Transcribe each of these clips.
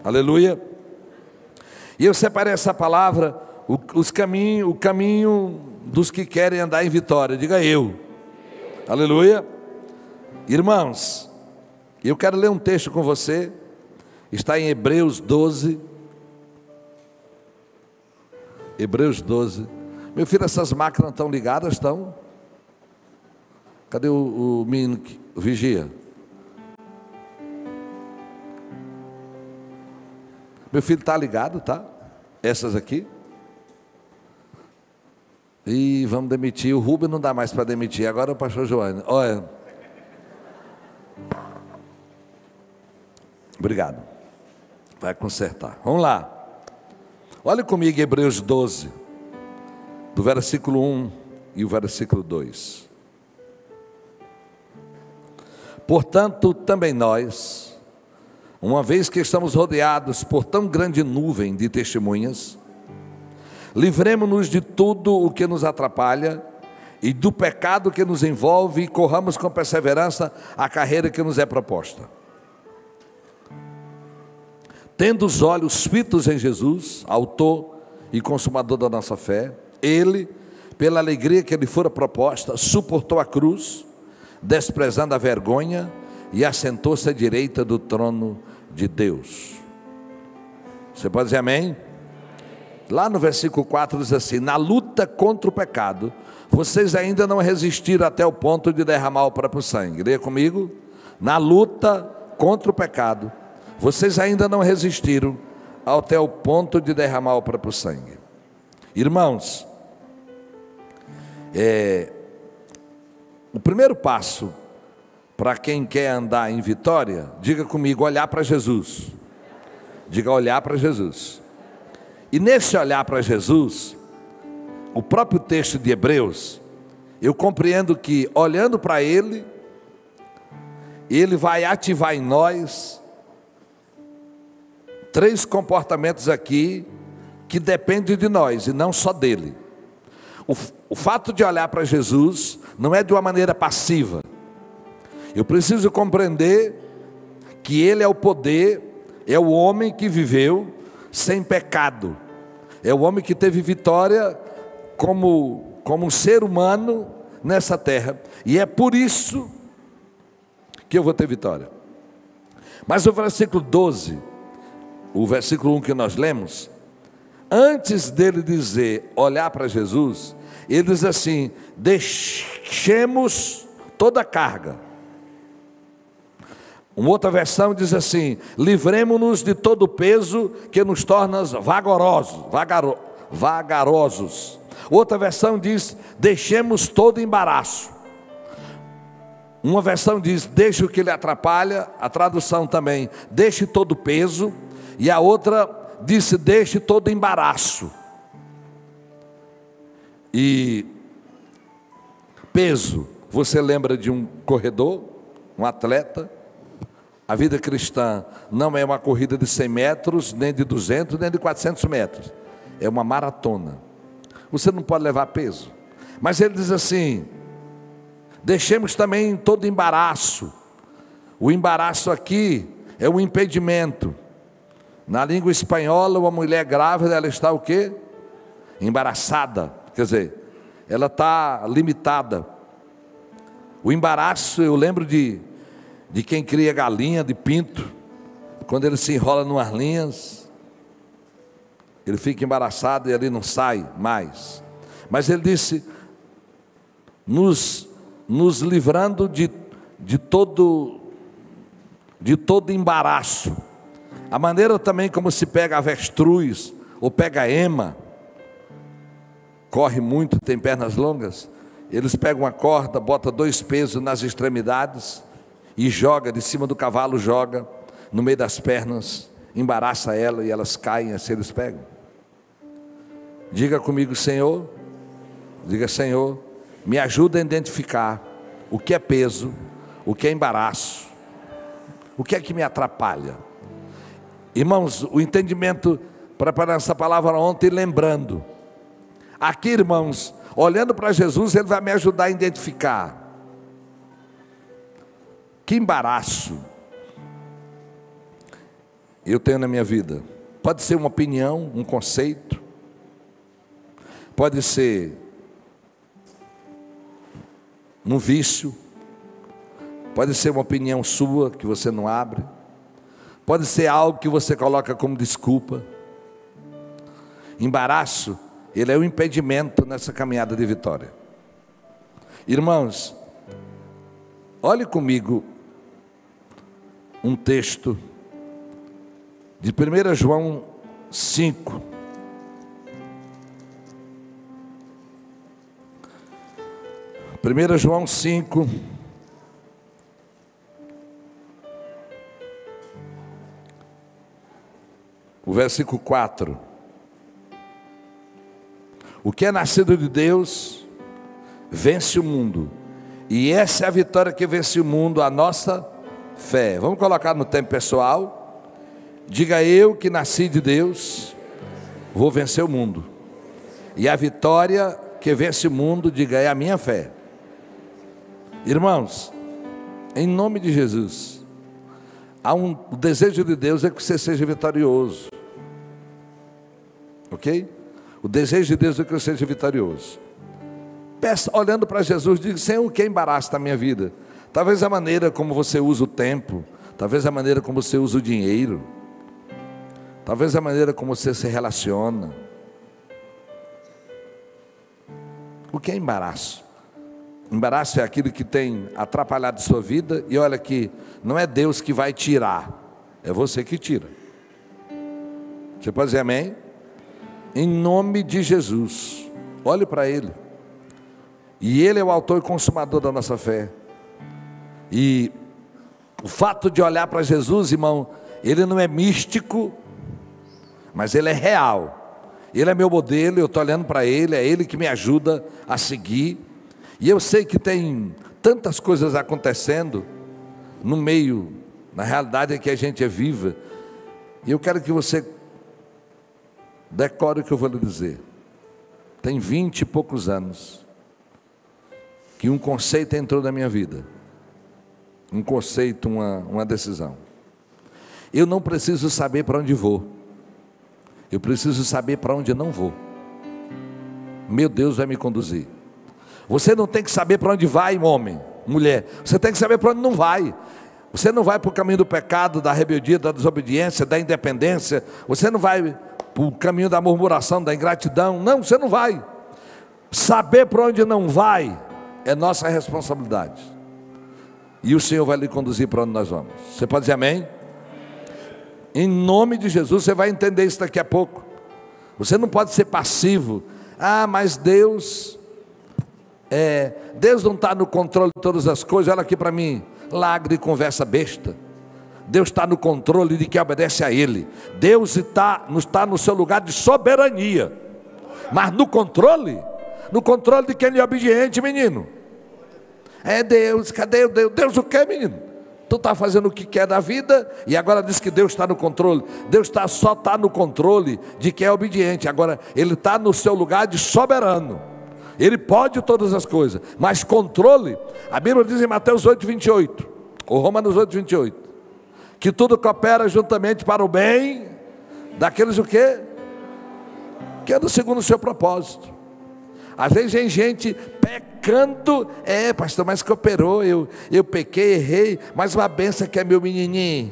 Aleluia. E eu separei essa palavra, o caminho dos que querem andar em vitória. Diga eu. Aleluia. Irmãos, eu quero ler um texto com você. Está em Hebreus 12. Hebreus 12. Meu filho, essas máquinas estão ligadas? Estão? Cadê o menino, o vigia? Meu filho está ligado, tá? Essas aqui. E vamos demitir. O Rubem não dá mais para demitir. Agora o pastor Joane. Olha. Obrigado. Vai consertar. Vamos lá. Olha comigo Hebreus 12, do versículo 1 e o versículo 2. Portanto, também nós, uma vez que estamos rodeados por tão grande nuvem de testemunhas, livremo-nos de tudo o que nos atrapalha e do pecado que nos envolve e corramos com perseverança a carreira que nos é proposta. Tendo os olhos fitos em Jesus, autor e consumador da nossa fé, ele, pela alegria que lhe fora proposta, suportou a cruz, desprezando a vergonha, e assentou-se à direita do trono de Deus. Você pode dizer amém? Lá no versículo 4 diz assim: na luta contra o pecado, vocês ainda não resistiram até o ponto de derramar o próprio sangue. Leia comigo. Na luta contra o pecado, vocês ainda não resistiram até o ponto de derramar o próprio sangue. Irmãos, o primeiro passo para quem quer andar em vitória, diga comigo, olhar para Jesus. Diga, olhar para Jesus. E nesse olhar para Jesus, o próprio texto de Hebreus, eu compreendo que olhando para Ele, Ele vai ativar em nós 3 comportamentos aqui que dependem de nós e não só dele. O fato de olhar para Jesus não é de uma maneira passiva. Eu preciso compreender que Ele é o poder, é o homem que viveu sem pecado, é o homem que teve vitória como um ser humano nessa terra, e é por isso que eu vou ter vitória. Mas o versículo 12, o versículo 1 que nós lemos, antes dele dizer olhar para Jesus, ele diz assim: deixemos toda a carga. Uma outra versão diz assim: livremo-nos de todo o peso que nos torna vagarosos. Outra versão diz: deixemos todo embaraço. Uma versão diz: deixe o que lhe atrapalha. A tradução também: deixe todo o peso. E a outra disse: deixe todo embaraço. E peso, você lembra de um corredor, um atleta? A vida cristã não é uma corrida de 100 metros, nem de 200, nem de 400 metros. É uma maratona. Você não pode levar peso. Mas ele diz assim: deixemos também todo embaraço. O embaraço aqui é o impedimento. Na língua espanhola, uma mulher grávida, ela está o quê? Embaraçada. Quer dizer, ela está limitada. O embaraço, eu lembro de quem cria galinha, de pinto, quando ele se enrola numas linhas, ele fica embaraçado e ali não sai mais. Mas ele disse: nos livrando de todo embaraço. A maneira também como se pega avestruz, ou pega ema, corre muito, tem pernas longas, eles pegam uma corda, botam 2 pesos nas extremidades, e joga de cima do cavalo, joga no meio das pernas, embaraça ela e elas caem, assim eles pegam. Diga comigo: Senhor, diga: Senhor, me ajuda a identificar o que é peso, o que é embaraço, o que é que me atrapalha. Irmãos, o entendimento, preparando essa palavra ontem, lembrando, aqui, irmãos, olhando para Jesus, Ele vai me ajudar a identificar. Que embaraço. eu tenho na minha vida. Pode ser uma opinião, um conceito, pode ser um vício, pode ser uma opinião sua que você não abre, pode ser algo que você coloca como desculpa. Embaraço, ele é um impedimento nessa caminhada de vitória. Irmãos, olhe comigo um texto de 1 João 5. Primeira João 5, o versículo 4. O que é nascido de Deus vence o mundo, e essa é a vitória que vence o mundo, a nossa fé. Vamos colocar no tempo pessoal. Diga: eu que nasci de Deus, vou vencer o mundo. E a vitória que vence o mundo, diga, é a minha fé. Irmãos, em nome de Jesus, o desejo de Deus é que você seja vitorioso. Ok? O desejo de Deus é que eu seja vitorioso. Peça, olhando para Jesus, diga: Senhor, o que embaraça na minha vida? Talvez a maneira como você usa o tempo, talvez a maneira como você usa o dinheiro, talvez a maneira como você se relaciona. O que é embaraço? Embaraço é aquilo que tem atrapalhado a sua vida, e olha que não é Deus que vai tirar, é você que tira. Você pode dizer amém? Em nome de Jesus, olhe para Ele, e Ele é o autor e consumador da nossa fé. E o fato de olhar para Jesus, irmão, Ele não é místico, mas Ele é real. Ele é meu modelo, eu estou olhando para Ele, é Ele que me ajuda a seguir. E eu sei que tem tantas coisas acontecendo no meio, na realidade é que a gente é viva. E eu quero que você decore o que eu vou lhe dizer. Tem 20 e poucos anos que um conceito entrou na minha vida. Um conceito, uma decisão. Eu não preciso saber para onde vou, eu preciso saber para onde não vou. Meu Deus vai me conduzir. Você não tem que saber para onde vai, homem, mulher. Você tem que saber para onde não vai. Você não vai para o caminho do pecado, da rebeldia, da desobediência, da independência. Você não vai para o caminho da murmuração, da ingratidão. Não, você não vai. Saber para onde não vai é nossa responsabilidade. E o Senhor vai lhe conduzir para onde nós vamos. Você pode dizer amém? Em nome de Jesus, você vai entender isso daqui a pouco. Você não pode ser passivo. Ah, mas Deus não está no controle de todas as coisas. Olha aqui para mim, larga de conversa besta. Deus está no controle de quem obedece a Ele. Deus está no seu lugar de soberania, mas no controle de quem é obediente, menino. É Deus, cadê Deus? Deus o que, menino? Tu está fazendo o que quer da vida e agora diz que Deus está no controle. Deus só está no controle de quem é obediente. Agora Ele está no seu lugar de soberano. Ele pode todas as coisas, mas controle, a Bíblia diz em Mateus 8:28, ou Romanos 8:28, que tudo coopera juntamente para o bem daqueles o quê? Que andam segundo o seu propósito. Às vezes tem gente pecando, pastor, mas cooperou, eu pequei, errei, mas uma benção que é meu menininho.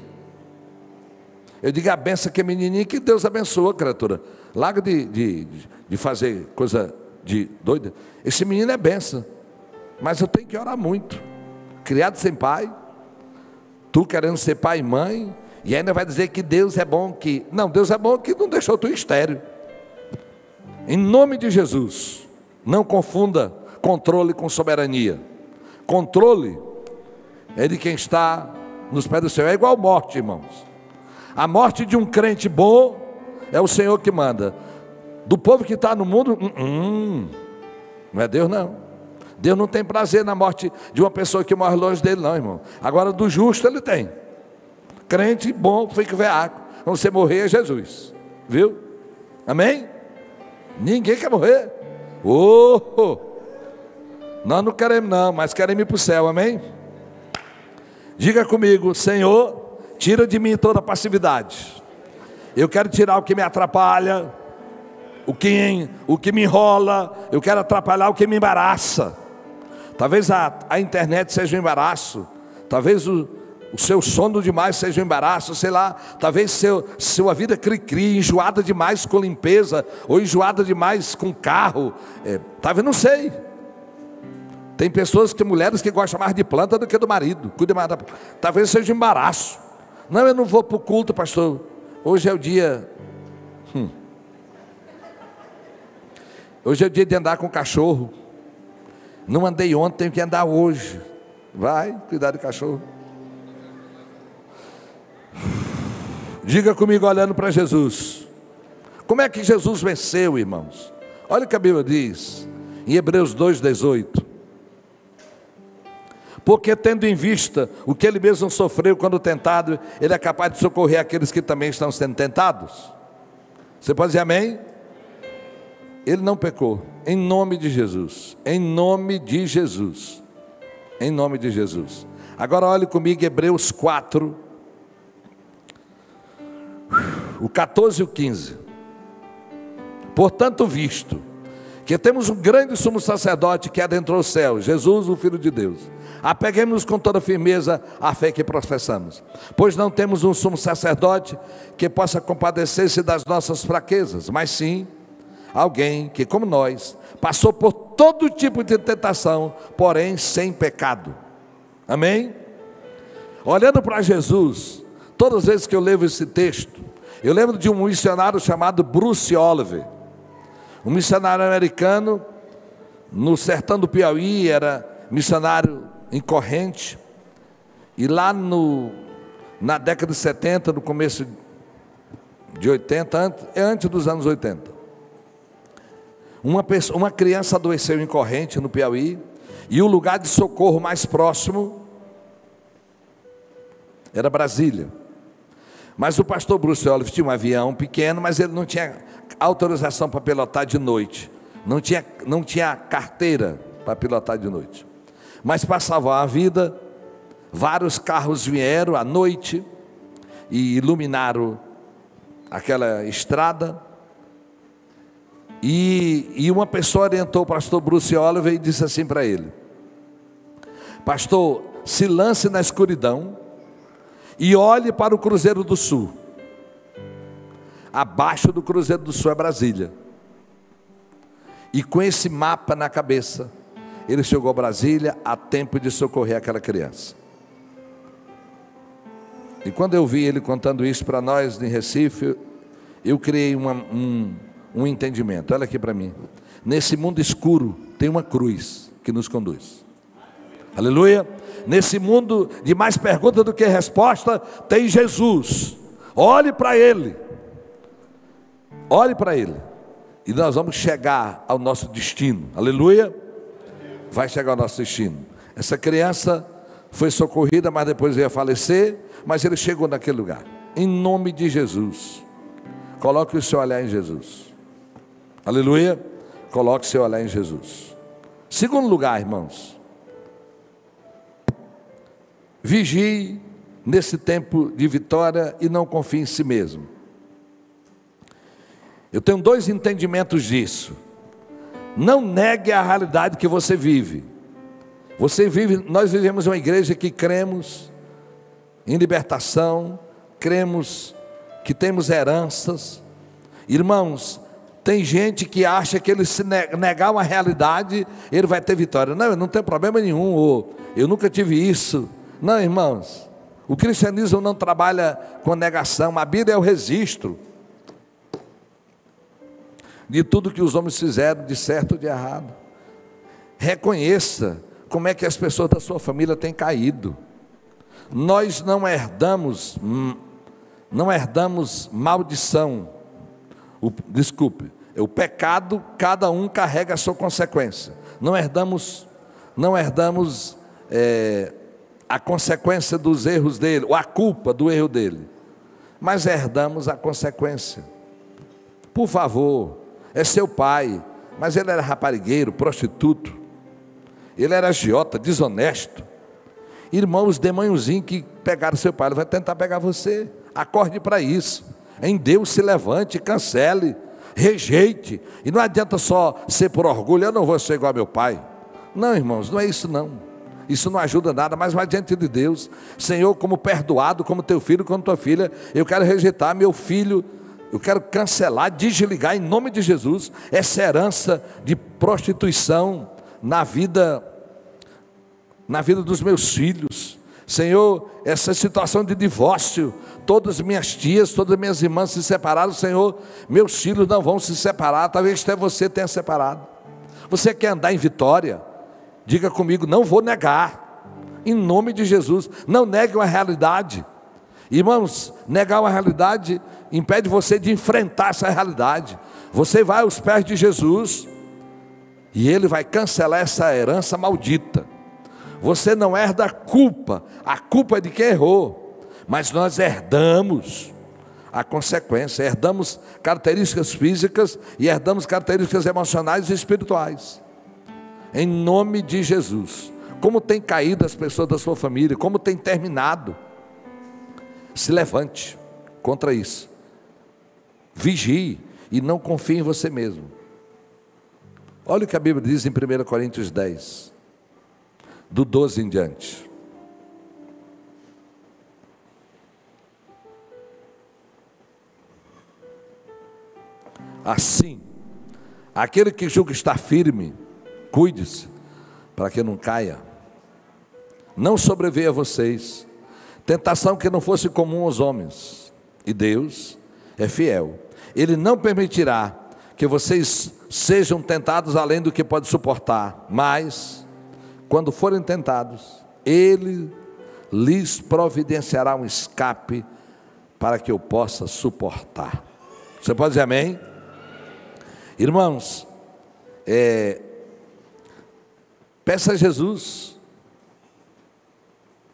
Eu digo a benção que é menininho, que Deus abençoa, criatura. Larga de fazer coisa de doida. Esse menino é benção, mas eu tenho que orar muito. Criado sem pai, tu querendo ser pai e mãe, e ainda vai dizer que Deus é bom, que não, Deus é bom que não deixou tu estéril. Em nome de Jesus, não confunda controle com soberania. Controle é de quem está nos pés do Senhor. É igual morte, irmãos. A morte de um crente bom é o Senhor que manda. Do povo que está no mundo, não é Deus não. Deus não tem prazer na morte de uma pessoa que morre longe dele não, irmão. Agora do justo ele tem. Crente bom fica veaco. Quando você morrer é Jesus, viu? Amém? Ninguém quer morrer. Nós não queremos não, mas queremos ir para o céu, amém? Diga comigo: Senhor, tira de mim toda passividade. Eu quero tirar o que me atrapalha, o que me enrola. Eu quero atrapalhar o que me embaraça. Talvez a internet seja um embaraço. Talvez o seu sono demais seja um embaraço, sei lá. Talvez sua vida cri-cri, enjoada demais com limpeza, ou enjoada demais com carro. Talvez, não sei. Tem pessoas, mulheres que gostam mais de planta do que do marido. Cuida mais da... Talvez seja um embaraço. Não, eu não vou para o culto, pastor. Hoje é o dia... Hoje é o dia de andar com o cachorro. Não andei ontem, tenho que andar hoje. Vai, cuidar do cachorro. Diga comigo olhando para Jesus. Como é que Jesus venceu, irmãos? Olha o que a Bíblia diz em Hebreus 2:18. Porque tendo em vista o que ele mesmo sofreu quando tentado, ele é capaz de socorrer aqueles que também estão sendo tentados. Você pode dizer amém? Ele não pecou, em nome de Jesus, em nome de Jesus, em nome de Jesus. Agora olhe comigo Hebreus 4, o 14 e o 15. Portanto, visto que temos um grande sumo sacerdote que adentrou o céu, Jesus, o Filho de Deus, apeguemos-nos com toda firmeza à fé que professamos, pois não temos um sumo sacerdote que possa compadecer-se das nossas fraquezas, mas sim alguém que, como nós, passou por todo tipo de tentação, porém sem pecado. Amém? Olhando para Jesus, todas as vezes que eu leio esse texto, eu lembro de um missionário chamado Bruce Oliver, um missionário americano no sertão do Piauí, era missionário em corrente, e lá na década de 70, no começo de 80, antes dos anos 80, uma criança adoeceu em corrente no Piauí, e o lugar de socorro mais próximo era Brasília. Mas o pastor Bruce Oliver tinha um avião pequeno, mas ele não tinha autorização para pilotar de noite, não tinha carteira para pilotar de noite. Mas passava a vida, vários carros vieram à noite e iluminaram aquela estrada. E uma pessoa orientou o pastor Bruce Oliver e disse assim para ele: pastor, se lance na escuridão e olhe para o Cruzeiro do Sul. Abaixo do Cruzeiro do Sul é Brasília. E com esse mapa na cabeça, ele chegou a Brasília a tempo de socorrer aquela criança. E quando eu vi ele contando isso para nós em Recife, eu criei um entendimento. Olha aqui para mim. Nesse mundo escuro tem uma cruz que nos conduz. Aleluia. Nesse mundo de mais pergunta do que resposta, tem Jesus. Olhe para Ele. Olhe para Ele. E nós vamos chegar ao nosso destino. Aleluia. Vai chegar ao nosso destino. Essa criança foi socorrida, mas depois ia falecer. Mas ele chegou naquele lugar. Em nome de Jesus. Coloque o seu olhar em Jesus. Aleluia. Coloque o seu olhar em Jesus. Segundo lugar, irmãos, vigie nesse tempo de vitória e não confie em si mesmo. Eu tenho dois entendimentos disso. Não negue a realidade que você vive. Nós vivemos uma igreja que cremos em libertação, cremos que temos heranças. Irmãos, tem gente que acha que ele se negar uma realidade, ele vai ter vitória. Não, eu não tenho problema nenhum, ou eu nunca tive isso. Não, irmãos, o cristianismo não trabalha com negação. A Bíblia é o registro de tudo que os homens fizeram, de certo ou de errado. Reconheça como é que as pessoas da sua família têm caído. Nós não herdamos maldição. Desculpe, o pecado, cada um carrega a sua consequência. Não herdamos a consequência dos erros dele, ou a culpa do erro dele, mas herdamos a consequência. Por favor, é seu pai, mas ele era raparigueiro, prostituto, ele era agiota, desonesto, Irmão, os demôniozinhos que pegaram seu pai, ele vai tentar pegar você. Acorde para isso. Em Deus se levante, cancele, rejeite. E não adianta só ser por orgulho, eu não vou ser igual ao meu pai. Não, irmãos, não é isso não. Isso não ajuda nada, mas vai diante de Deus. Senhor, como perdoado, como teu filho, como tua filha, eu quero rejeitar meu filho, eu quero cancelar, desligar em nome de Jesus essa herança de prostituição na vida dos meus filhos. Senhor, essa situação de divórcio, todas minhas tias, todas minhas irmãs se separaram. Senhor, meus filhos não vão se separar, talvez até você tenha separado. Você quer andar em vitória? Diga comigo, não vou negar, em nome de Jesus. Não negue uma realidade. Irmãos, negar uma realidade impede você de enfrentar essa realidade. Você vai aos pés de Jesus e Ele vai cancelar essa herança maldita. Você não herda a culpa é de quem errou, mas nós herdamos a consequência, herdamos características físicas e herdamos características emocionais e espirituais. Em nome de Jesus. Como tem caído as pessoas da sua família, como tem terminado, se levante contra isso, vigie e não confie em você mesmo. Olha o que a Bíblia diz em 1 Coríntios 10, do 12 em diante. Assim, aquele que julga estar firme, cuide-se, para que não caia. Não sobreveia a vocês tentação que não fosse comum aos homens. E Deus é fiel. Ele não permitirá que vocês sejam tentados além do que pode suportar. Mas, quando forem tentados, Ele lhes providenciará um escape para que eu possa suportar. Você pode dizer amém? Irmãos, peça a Jesus,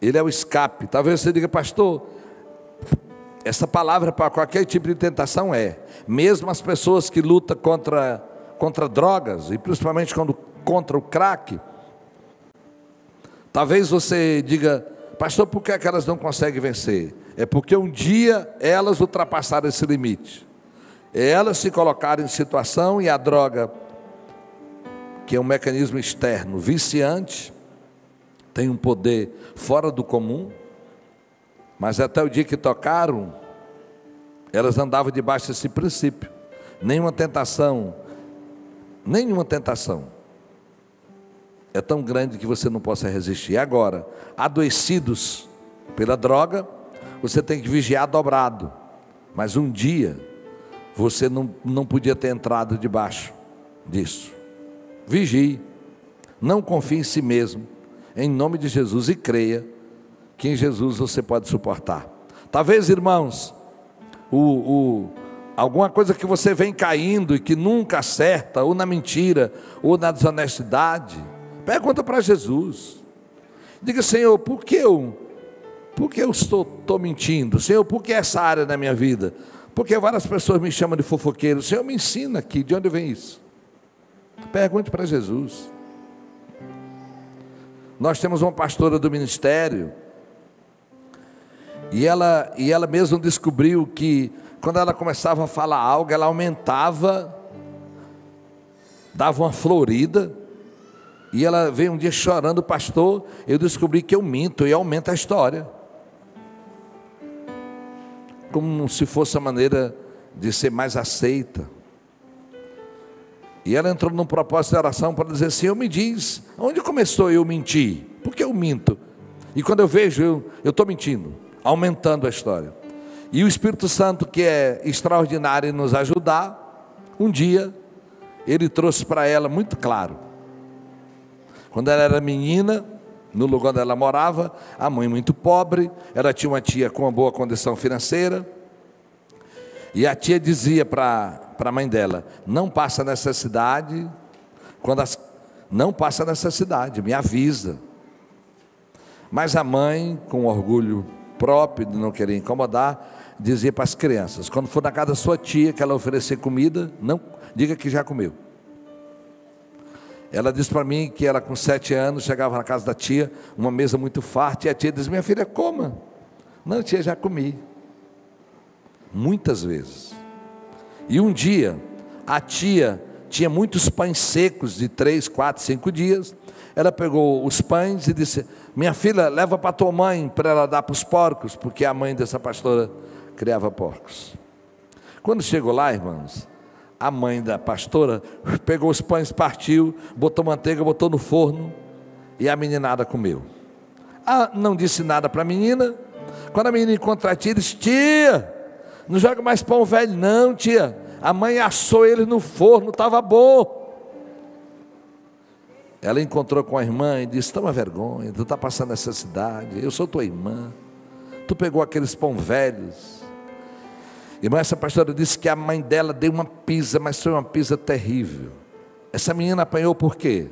Ele é o escape. Talvez você diga, pastor, essa palavra para qualquer tipo de tentação mesmo as pessoas que lutam contra drogas, e principalmente contra o crack. Talvez você diga, pastor, por que é que elas não conseguem vencer? É porque um dia elas ultrapassaram esse limite, elas se colocaram em situação, e a droga, que é um mecanismo externo, viciante, tem um poder fora do comum, mas até o dia que tocaram, elas andavam debaixo desse princípio. Nenhuma tentação é tão grande que você não possa resistir. Agora, adoecidos pela droga, você tem que vigiar dobrado, mas um dia, você não podia ter entrado debaixo disso. Vigie, não confie em si mesmo, em nome de Jesus, e creia que em Jesus você pode suportar. Talvez, irmãos, alguma coisa que você vem caindo e que nunca acerta, ou na mentira, ou na desonestidade, pergunta para Jesus. Diga, Senhor, por que eu estou mentindo? Senhor, por que essa área da minha vida? Porque várias pessoas me chamam de fofoqueiro. Senhor, me ensina aqui, de onde vem isso? Pergunte para Jesus. Nós temos uma pastora do ministério, e ela mesma descobriu que quando ela começava a falar algo, ela aumentava, dava uma florida, e ela veio um dia chorando, pastor, eu descobri que eu minto, e aumenta a história, como se fosse a maneira de ser mais aceita. E ela entrou num propósito de oração para dizer, Senhor, me diz, onde começou eu mentir? Por que eu minto? E quando eu vejo, eu estou mentindo, aumentando a história. E o Espírito Santo, que é extraordinário em nos ajudar, um dia, Ele trouxe para ela muito claro. Quando ela era menina, no lugar onde ela morava, a mãe muito pobre, ela tinha uma tia com uma boa condição financeira, e a tia dizia para a mãe dela, não passa necessidade, não passa necessidade, me avisa. Mas a mãe, com orgulho próprio de não querer incomodar, dizia para as crianças, quando for na casa da sua tia, que ela oferecer comida, não diga que já comeu. Ela disse para mim que ela com 7 anos chegava na casa da tia, uma mesa muito farta, e a tia disse: minha filha, coma. Não, tia, já comi. Muitas vezes. E um dia, a tia tinha muitos pães secos de 3, 4, 5 dias. Ela pegou os pães e disse: minha filha, leva para tua mãe para ela dar para os porcos, porque a mãe dessa pastora criava porcos. Quando chegou lá, irmãos, a mãe da pastora pegou os pães, partiu, botou manteiga, botou no forno, e a meninada comeu. Não disse nada para a menina. Quando a menina encontra a tia, disse: tia, não joga mais pão velho não, tia, a mãe assou ele no forno, estava bom. Ela encontrou com a irmã e disse: toma vergonha, tu está passando necessidade, eu sou tua irmã, tu pegou aqueles pão velhos. Irmã, essa pastora disse que a mãe dela deu uma pisa, mas foi uma pisa terrível. Essa menina apanhou por quê?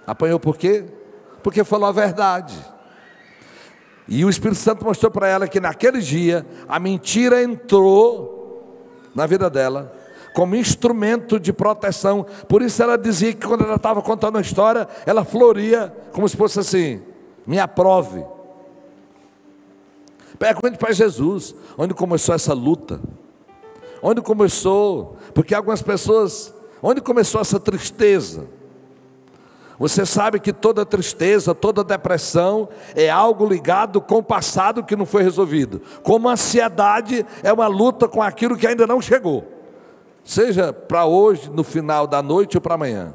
Apanhou por quê? Porque falou a verdade. E o Espírito Santo mostrou para ela que naquele dia a mentira entrou na vida dela como instrumento de proteção. Por isso ela dizia que quando ela estava contando a história, ela floria como se fosse assim: me aprove. Pergunte para Jesus, onde começou essa luta? Onde começou? Porque algumas pessoas, onde começou essa tristeza? Você sabe que toda tristeza, toda depressão é algo ligado com o passado que não foi resolvido. Como a ansiedade é uma luta com aquilo que ainda não chegou. Seja para hoje, no final da noite ou para amanhã.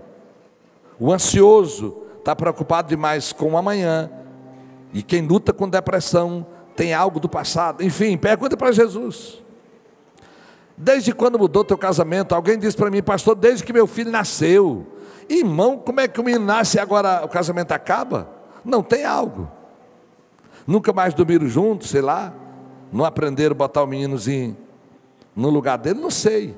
O ansioso está preocupado demais com o amanhã. E quem luta com depressão tem algo do passado. Enfim, pergunta para Jesus: desde quando mudou teu casamento? Alguém disse para mim: pastor, desde que meu filho nasceu. Irmão, como é que o menino nasce e agora o casamento acaba? Não, tem algo. Nunca mais dormiram juntos, sei lá. Não aprenderam a botar o meninozinho no lugar dele, não sei.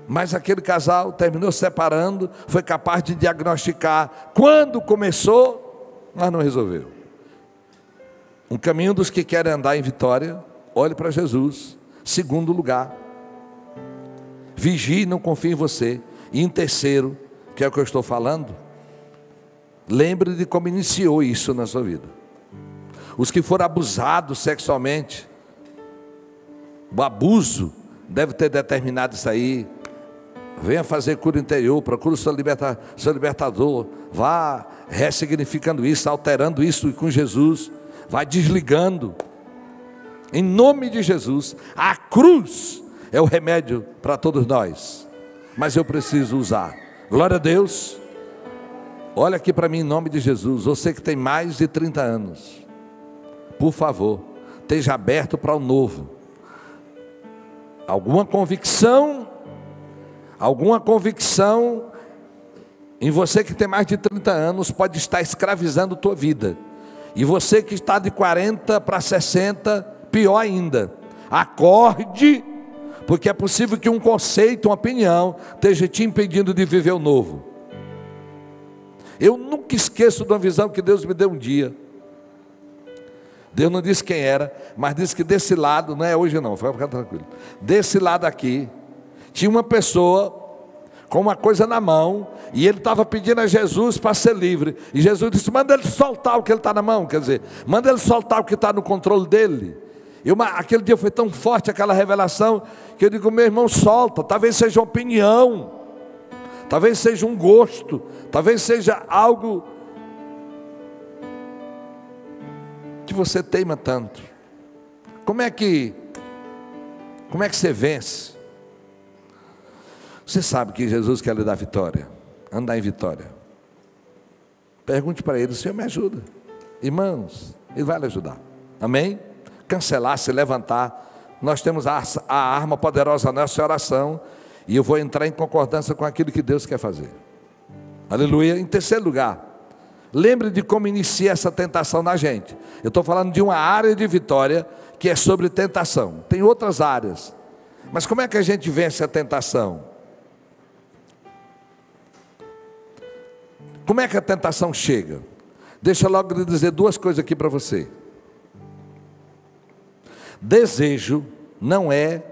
Mas aquele casal terminou se separando, foi capaz de diagnosticar quando começou, mas não resolveu. Um caminho dos que querem andar em vitória: olhe para Jesus. Segundo lugar, vigie e não confie em você. E em terceiro, que é o que eu estou falando, lembre de como iniciou isso na sua vida. Os que foram abusados sexualmente, o abuso deve ter determinado isso aí. Venha fazer cura interior, procure o seu libertador, vá ressignificando isso, alterando isso com Jesus, vai desligando, em nome de Jesus. A cruz é o remédio para todos nós, mas eu preciso usar. Glória a Deus. Olha aqui para mim, em nome de Jesus. Você que tem mais de 30 anos, por favor, esteja aberto para o novo. Alguma convicção em você que tem mais de 30 anos pode estar escravizando a tua vida. E você que está de 40 para 60, pior ainda. Acorde, porque é possível que um conceito, uma opinião esteja te impedindo de viver o novo. Eu nunca esqueço de uma visão que Deus me deu um dia. Deus não disse quem era, mas disse que desse lado, não é hoje não, fica tranquilo. Desse lado aqui, tinha uma pessoa com uma coisa na mão, e ele estava pedindo a Jesus para ser livre. E Jesus disse: manda ele soltar o que ele está na mão, quer dizer, manda ele soltar o que está no controle dele. Aquele dia foi tão forte aquela revelação, que eu digo: meu irmão, solta. Talvez seja uma opinião, talvez seja um gosto, talvez seja algo que você teima tanto. Como é que você vence? Você sabe que Jesus quer lhe dar vitória, andar em vitória. Pergunte para ele: o Senhor me ajuda? Irmãos, Ele vai lhe ajudar. Amém? Cancelar, se levantar. Nós temos a arma poderosa nessa oração, e eu vou entrar em concordância com aquilo que Deus quer fazer. Aleluia. Em terceiro lugar, lembre de como inicia essa tentação na gente. Eu estou falando de uma área de vitória que é sobre tentação. Tem outras áreas, mas como é que a gente vence a tentação? Como é que a tentação chega? Deixa logo eu dizer duas coisas aqui para você. Desejo não é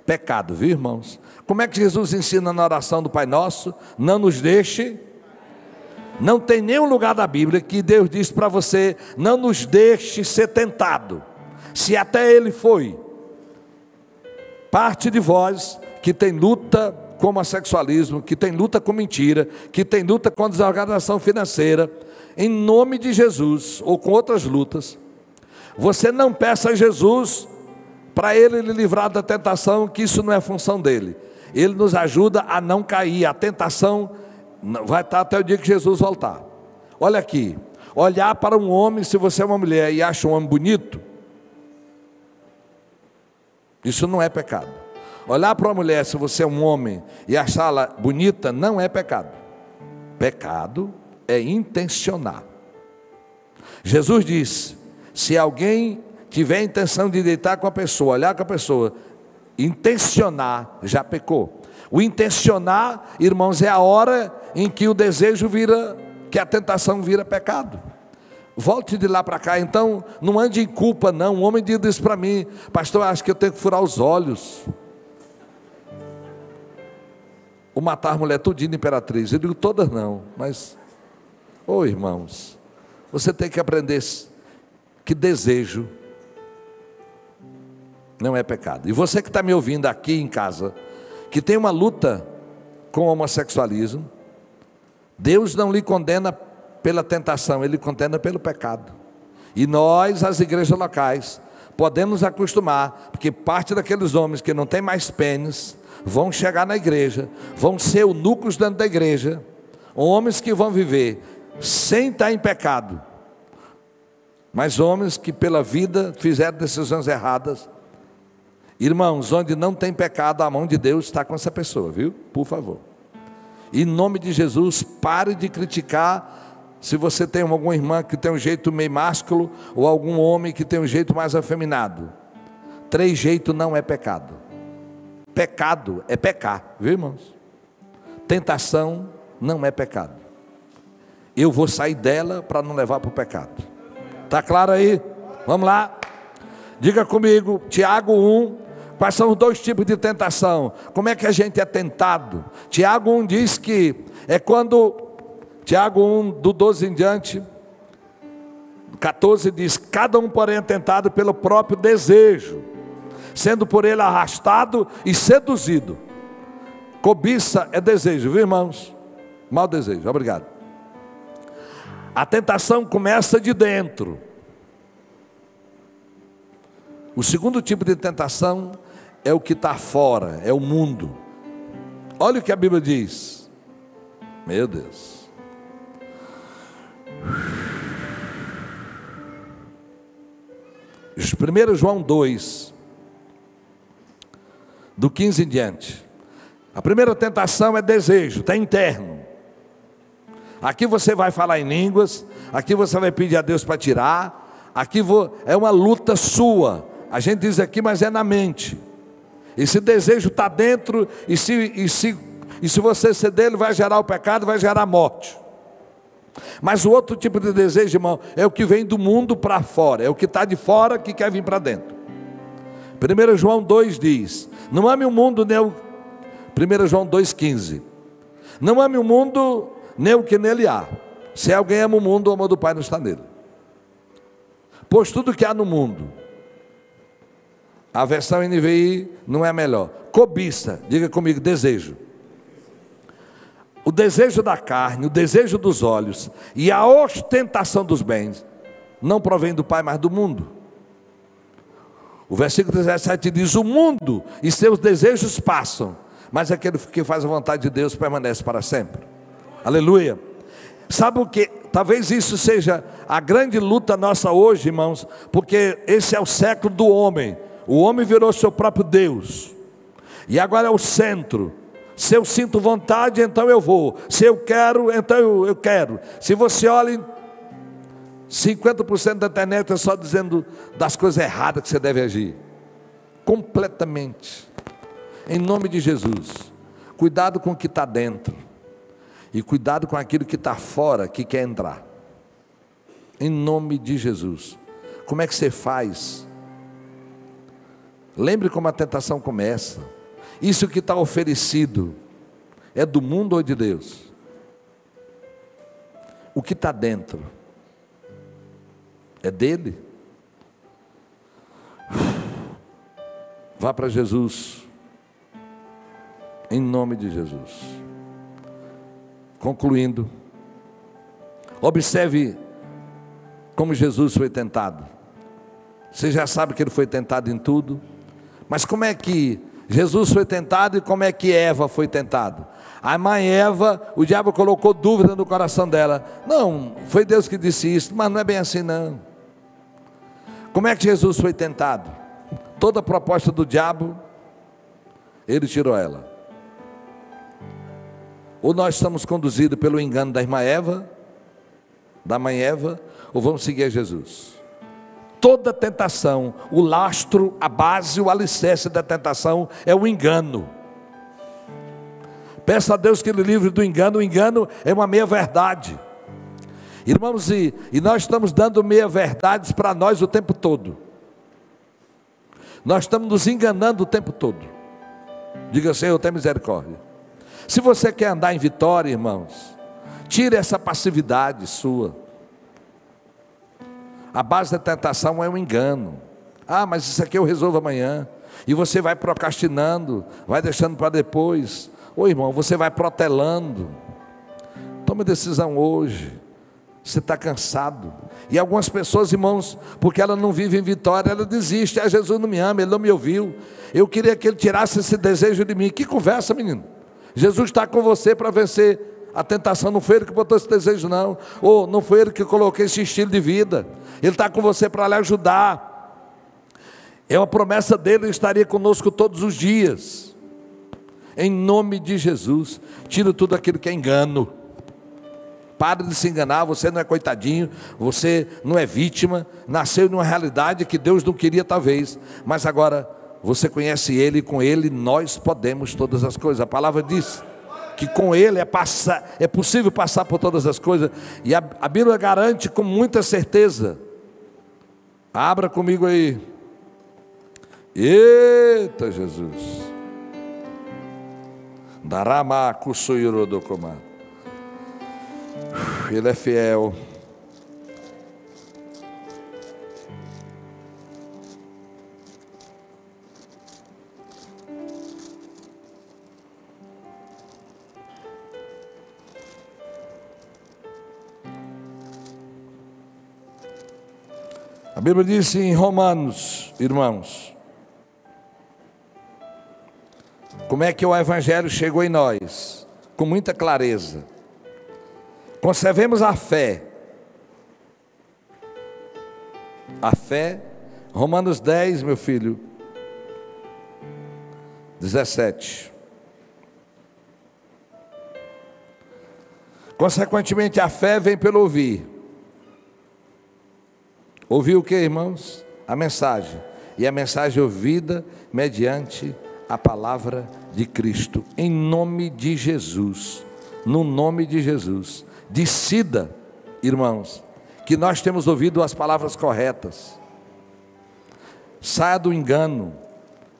pecado, viu, irmãos? Como é que Jesus ensina na oração do Pai Nosso? Não nos deixe. Não tem nenhum lugar da Bíblia que Deus diz para você: não nos deixe ser tentado. Se até Ele foi. Parte de vós que tem luta com o homossexualismo, que tem luta com mentira, que tem luta com a desorganização financeira, em nome de Jesus, ou com outras lutas, você não peça a Jesus para Ele lhe livrar da tentação, que isso não é função dele. Ele nos ajuda a não cair. A tentação vai estar até o dia que Jesus voltar. Olha aqui, olhar para um homem, se você é uma mulher e acha um homem bonito, isso não é pecado. Olhar para uma mulher, se você é um homem, e achá-la bonita, não é pecado. Pecado é intencionar. Jesus disse: se alguém tiver a intenção de deitar com a pessoa, olhar com a pessoa, intencionar, já pecou. O intencionar, irmãos, é a hora em que o desejo vira, que a tentação vira pecado. Volte de lá para cá. Então, não ande em culpa não. Um homem disse para mim: pastor, acho que eu tenho que furar os olhos, ou matar a mulher tudinho, imperatriz. Eu digo: todas não, mas, irmãos, você tem que aprender que desejo não é pecado. E você que está me ouvindo aqui em casa, que tem uma luta com o homossexualismo, Deus não lhe condena pela tentação, Ele condena pelo pecado. E nós, as igrejas locais, podemos acostumar, porque parte daqueles homens que não tem mais pênis, vão chegar na igreja, vão ser eunucos dentro da igreja, homens que vão viver sem estar em pecado, mas homens que pela vida fizeram decisões erradas. Irmãos, onde não tem pecado, a mão de Deus está com essa pessoa, viu? Por favor. Em nome de Jesus, pare de criticar. Se você tem alguma irmã que tem um jeito meio másculo, ou algum homem que tem um jeito mais afeminado, 3 jeitos não é pecado. Pecado é pecar, viu, irmãos? Tentação não é pecado. Eu vou sair dela para não levar para o pecado. Está claro aí? Vamos lá. Diga comigo, Tiago 1, quais são os 2 tipos de tentação? Como é que a gente é tentado? Tiago 1 diz que é quando, Tiago 1, do 12 em diante, 14 diz: cada um porém é tentado pelo próprio desejo, sendo por ele arrastado e seduzido. Cobiça é desejo, viu, irmãos? Mau desejo, obrigado. A tentação começa de dentro. O segundo tipo de tentação é o que está fora, é o mundo. Olha o que a Bíblia diz. Meu Deus. 1 João 2, do 15 em diante. A primeira tentação é desejo, está interno. Aqui você vai falar em línguas, aqui você vai pedir a Deus para tirar, aqui é uma luta sua. A gente diz aqui, mas é na mente. Esse desejo está dentro, e se você ceder, ele vai gerar o pecado, vai gerar a morte. Mas o outro tipo de desejo, irmão, é o que vem do mundo para fora, é o que está de fora que quer vir para dentro. 1 João 2 diz: não ame o mundo, nem o... 1 João 2,15: não ame o mundo, nem o que nele há. Se alguém ama o mundo, o amor do Pai não está nele. Pois tudo que há no mundo, a versão NVI não é melhor, cobiça, diga comigo, desejo. O desejo da carne, o desejo dos olhos e a ostentação dos bens não provém do Pai, mas do mundo. O versículo 17 diz: o mundo e seus desejos passam, mas aquele que faz a vontade de Deus permanece para sempre. Aleluia. Sabe o que? Talvez isso seja a grande luta nossa hoje, irmãos, porque esse é o século do homem. O homem virou seu próprio Deus, e agora é o centro. Se eu sinto vontade, então eu vou. Se eu quero, então eu quero. Se você olha, 50% da internet é só dizendo das coisas erradas que você deve agir. Completamente. Em nome de Jesus, cuidado com o que está dentro, e cuidado com aquilo que está fora, que quer entrar. Em nome de Jesus. Como é que você faz? Lembre como a tentação começa. Isso que está oferecido é do mundo ou de Deus? O que está dentro é dele? Vá para Jesus, em nome de Jesus. Concluindo, observe como Jesus foi tentado. Você já sabe que ele foi tentado em tudo, mas como é que Jesus foi tentado e como é que Eva foi tentada? A mãe Eva, o diabo colocou dúvida no coração dela. Não, foi Deus que disse isso, mas não é bem assim não. Como é que Jesus foi tentado? Toda a proposta do diabo, ele tirou ela. Ou nós estamos conduzidos pelo engano da irmã Eva, da mãe Eva, ou vamos seguir a Jesus. Toda tentação, o lastro, a base, o alicerce da tentação é o engano. Peça a Deus que Ele livre do engano. O engano é uma meia-verdade. Irmãos, e nós estamos dando meia-verdades para nós o tempo todo. Nós estamos nos enganando o tempo todo. Diga, Senhor, tenha misericórdia. Se você quer andar em vitória, irmãos, tire essa passividade sua. A base da tentação é o engano. Ah, mas isso aqui eu resolvo amanhã. E você vai procrastinando, vai deixando para depois. Ô irmão, você vai protelando. Tome decisão hoje. Você está cansado. E algumas pessoas, irmãos, porque ela não vive em vitória, ela desiste. Ah, Jesus não me ama, Ele não me ouviu. Eu queria que Ele tirasse esse desejo de mim. Que conversa, menino. Jesus está com você para vencer a tentação. Não foi Ele que botou esse desejo não. Ou não foi Ele que colocou esse estilo de vida. Ele está com você para lhe ajudar. É uma promessa dele, Ele estaria conosco todos os dias. Em nome de Jesus, tira tudo aquilo que é engano. Pare de se enganar, você não é coitadinho, você não é vítima, nasceu numa realidade que Deus não queria talvez, mas agora você conhece Ele e com Ele nós podemos todas as coisas. A palavra diz que com Ele é possível passar por todas as coisas, e a Bíblia garante com muita certeza. Abra comigo aí. Eita Jesus. Darama Kusuirodokoma. Ele é fiel. A Bíblia diz em Romanos, irmãos, como é que o Evangelho chegou em nós? Com muita clareza. Conservemos a fé. A fé, Romanos 10, meu filho, 17. Consequentemente, a fé vem pelo ouvir. Ouvir o que, irmãos? A mensagem. E a mensagem ouvida mediante a palavra de Cristo. Em nome de Jesus. No nome de Jesus. Decida, irmãos, que nós temos ouvido as palavras corretas. Saia do engano.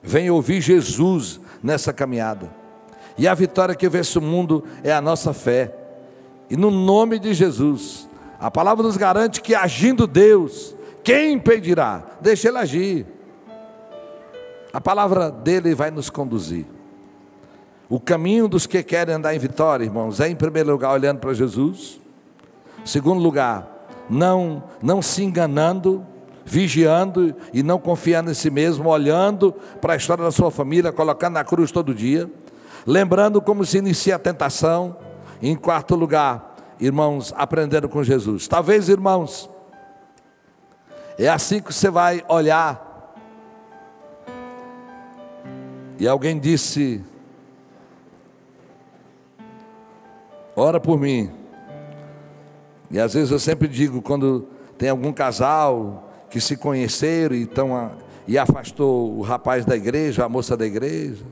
Venha ouvir Jesus nessa caminhada. E a vitória que vence o mundo é a nossa fé. E no nome de Jesus, a palavra nos garante que agindo Deus, quem impedirá? Deixa Ele agir. A palavra dele vai nos conduzir. O caminho dos que querem andar em vitória, irmãos, é em primeiro lugar olhando para Jesus. Segundo lugar, não se enganando, vigiando e não confiando em si mesmo, olhando para a história da sua família, colocando na cruz todo dia, lembrando como se inicia a tentação. E em quarto lugar, irmãos, aprendendo com Jesus. Talvez, irmãos, é assim que você vai olhar. E alguém disse: ora por mim. E às vezes eu sempre digo, quando tem algum casal que se conheceram e afastou o rapaz da igreja, a moça da igreja,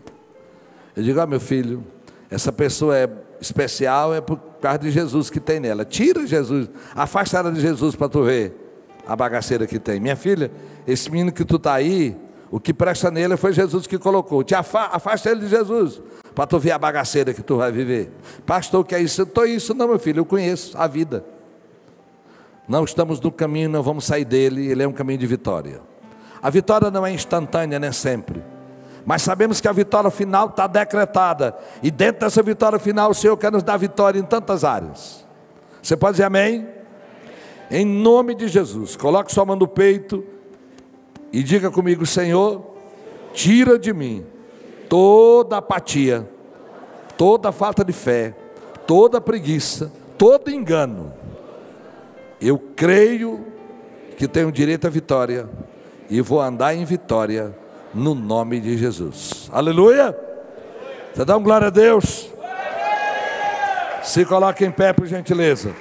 eu digo: meu filho, essa pessoa é especial, é por causa de Jesus que tem nela. Tira Jesus, afasta ela de Jesus para tu ver a bagaceira que tem. Minha filha, esse menino que tu está aí, O que presta nele foi Jesus que colocou. Afasta ele de Jesus, para tu ver a bagaceira que tu vai viver. Pastor, o que é isso? Eu estou isso, não, meu filho, eu conheço a vida. Não estamos no caminho, não vamos sair dele, ele é um caminho de vitória. A vitória não é instantânea, nem sempre. Mas sabemos que a vitória final está decretada. E dentro dessa vitória final, o Senhor quer nos dar vitória em tantas áreas. Você pode dizer amém? Em nome de Jesus, coloque sua mão no peito e diga comigo: Senhor, tira de mim toda apatia, toda falta de fé, toda preguiça, todo engano. Eu creio que tenho direito à vitória e vou andar em vitória no nome de Jesus. Aleluia! Você dá um glória a Deus? Se coloque em pé, por gentileza.